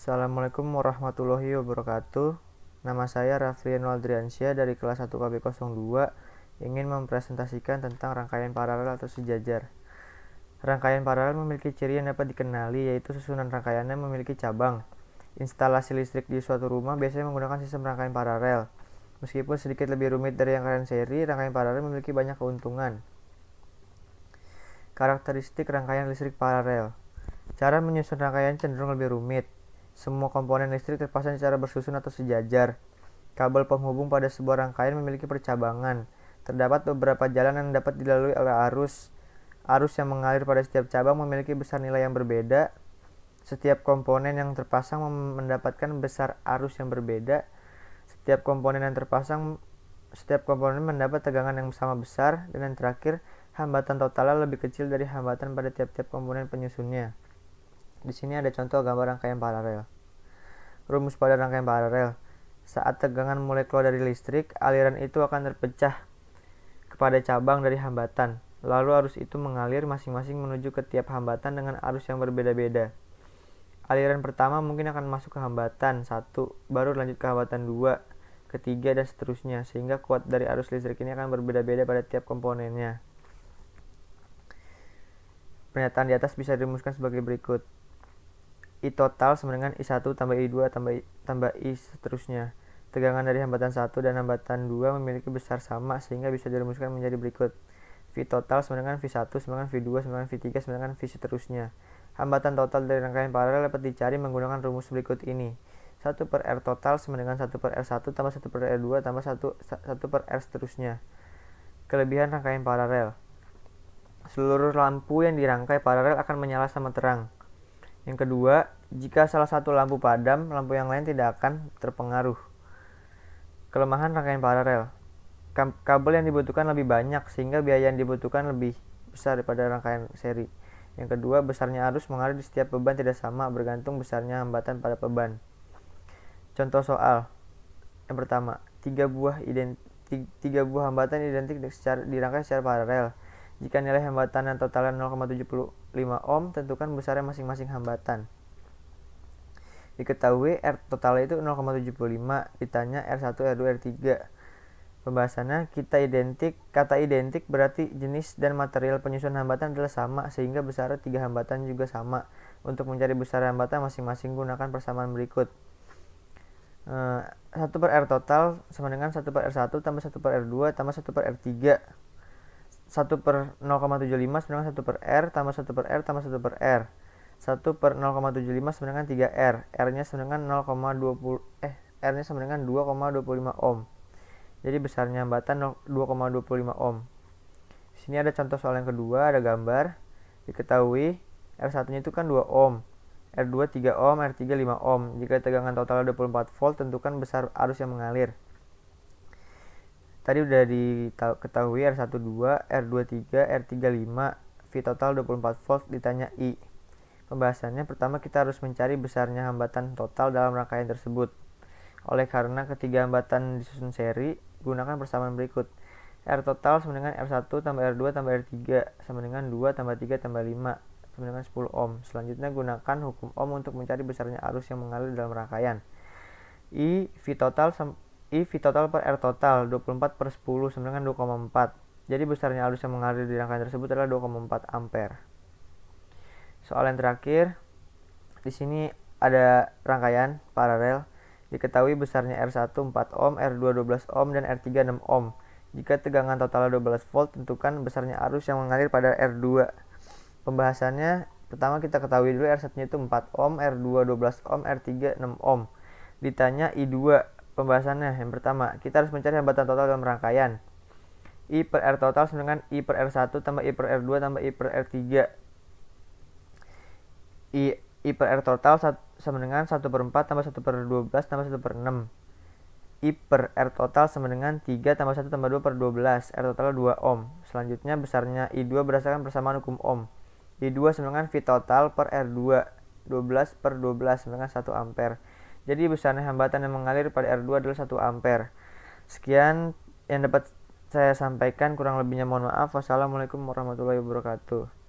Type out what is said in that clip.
Assalamualaikum warahmatullahi wabarakatuh. Nama saya Raflian Waldriansyah dari kelas 1 KB02 ingin mempresentasikan tentang rangkaian paralel atau sejajar. Rangkaian paralel memiliki ciri yang dapat dikenali, yaitu susunan rangkaiannya memiliki cabang. Instalasi listrik di suatu rumah biasanya menggunakan sistem rangkaian paralel. Meskipun sedikit lebih rumit dari rangkaian seri, rangkaian paralel memiliki banyak keuntungan. Karakteristik rangkaian listrik paralel. Cara menyusun rangkaian cenderung lebih rumit. Semua komponen listrik terpasang secara bersusun atau sejajar. Kabel penghubung pada sebuah rangkaian memiliki percabangan. Terdapat beberapa jalan yang dapat dilalui oleh arus. Arus yang mengalir pada setiap cabang memiliki besar nilai yang berbeda. Setiap komponen yang terpasang mendapatkan besar arus yang berbeda. Setiap komponen mendapat tegangan yang sama besar. Dan yang terakhir, hambatan totalnya lebih kecil dari hambatan pada tiap-tiap komponen penyusunnya. Di sini ada contoh gambar rangkaian paralel. Rumus pada rangkaian paralel. Saat tegangan mulai keluar dari listrik, aliran itu akan terpecah kepada cabang dari hambatan. Lalu arus itu mengalir masing-masing menuju ke tiap hambatan dengan arus yang berbeda-beda. Aliran pertama mungkin akan masuk ke hambatan 1, baru lanjut ke hambatan 2, ketiga, dan seterusnya, sehingga kuat dari arus listrik ini akan berbeda-beda pada tiap komponennya. Pernyataan di atas bisa dirumuskan sebagai berikut. I total sama dengan I1 tambah I2 tambah I seterusnya. Tegangan dari hambatan 1 dan hambatan 2 memiliki besar sama sehingga bisa dirumuskan menjadi berikut. V total sama dengan V1 sama dengan V2 sama dengan V3 sama dengan V seterusnya. Hambatan total dari rangkaian paralel dapat dicari menggunakan rumus berikut ini. 1 per R total sama dengan 1 per R1 tambah 1 per R2 tambah 1 per R seterusnya. Kelebihan rangkaian paralel. Seluruh lampu yang dirangkai paralel akan menyala sama terang. Yang kedua, jika salah satu lampu padam, lampu yang lain tidak akan terpengaruh. Kelemahan rangkaian paralel. Kabel yang dibutuhkan lebih banyak sehingga biaya yang dibutuhkan lebih besar daripada rangkaian seri. Yang kedua, besarnya arus mengalir di setiap beban tidak sama bergantung besarnya hambatan pada beban. Contoh soal. Yang pertama, 3 buah hambatan identik dirangkai secara paralel. Jika nilai hambatan yang totalnya 0,75 ohm, tentukan besarnya masing-masing hambatan. Diketahui R total itu 0,75, ditanya R1, R2, R3. Pembahasannya, kata identik berarti jenis dan material penyusun hambatan adalah sama, sehingga besar 3 hambatan juga sama. Untuk mencari besar hambatan masing-masing gunakan persamaan berikut. 1 per R total sama dengan 1 per R1 tambah 1 per R2 tambah 1 per R3. 1 per 0,75 sama dengan 1 per R tambah 1 per R tambah 1 per R. 1 per 0,75 sama dengan 3R. R-nya sama dengan 2,25 ohm. Jadi besarnya hambatan 2,25 ohm. Di sini ada contoh soal yang kedua, ada gambar. Diketahui R1-nya itu kan 2 ohm, R2 3 ohm, R3 5 ohm. Jika tegangan totalnya 24 volt, tentukan besar arus yang mengalir. Tadi udah diketahui R1 2, R2 3, R3 5, V total 24 volt, ditanya I. Pembahasannya, pertama kita harus mencari besarnya hambatan total dalam rangkaian tersebut. Oleh karena ketiga hambatan disusun seri, gunakan persamaan berikut. R total sama dengan R1 tambah R2 tambah R3 sama dengan 2 tambah 3 tambah 5 sama dengan 10 ohm. Selanjutnya gunakan hukum ohm untuk mencari besarnya arus yang mengalir dalam rangkaian. I V total per R total 24 per 10 sama dengan 2,4. Jadi besarnya arus yang mengalir di rangkaian tersebut adalah 2,4 ampere. Soal yang terakhir, di sini ada rangkaian paralel. Diketahui besarnya R1 4 ohm, R2 12 ohm, dan R3 6 ohm. Jika tegangan totalnya 12 volt, tentukan besarnya arus yang mengalir pada R2. Pembahasannya, pertama kita ketahui dulu R1-nya itu 4 ohm, R2 12 ohm, R3 6 ohm. Ditanya I2. Pembahasannya, yang pertama, kita harus mencari hambatan total dalam rangkaian. I per R total sama dengan I per R1 tambah I per R2 tambah I per R3. I per R total sama dengan 1 per 4 tambah 1 per 12 tambah 1 per 6. I per R total sama dengan 3 tambah 1 tambah 2 per 12. R total 2 ohm. Selanjutnya besarnya I2 berdasarkan persamaan hukum ohm. I2 sama dengan V total per R2. 12 per 12 sama dengan 1 ampere. Jadi besarnya hambatan yang mengalir pada R2 adalah 1 ampere. Sekian yang dapat saya sampaikan, kurang lebihnya mohon maaf. Wassalamualaikum warahmatullahi wabarakatuh.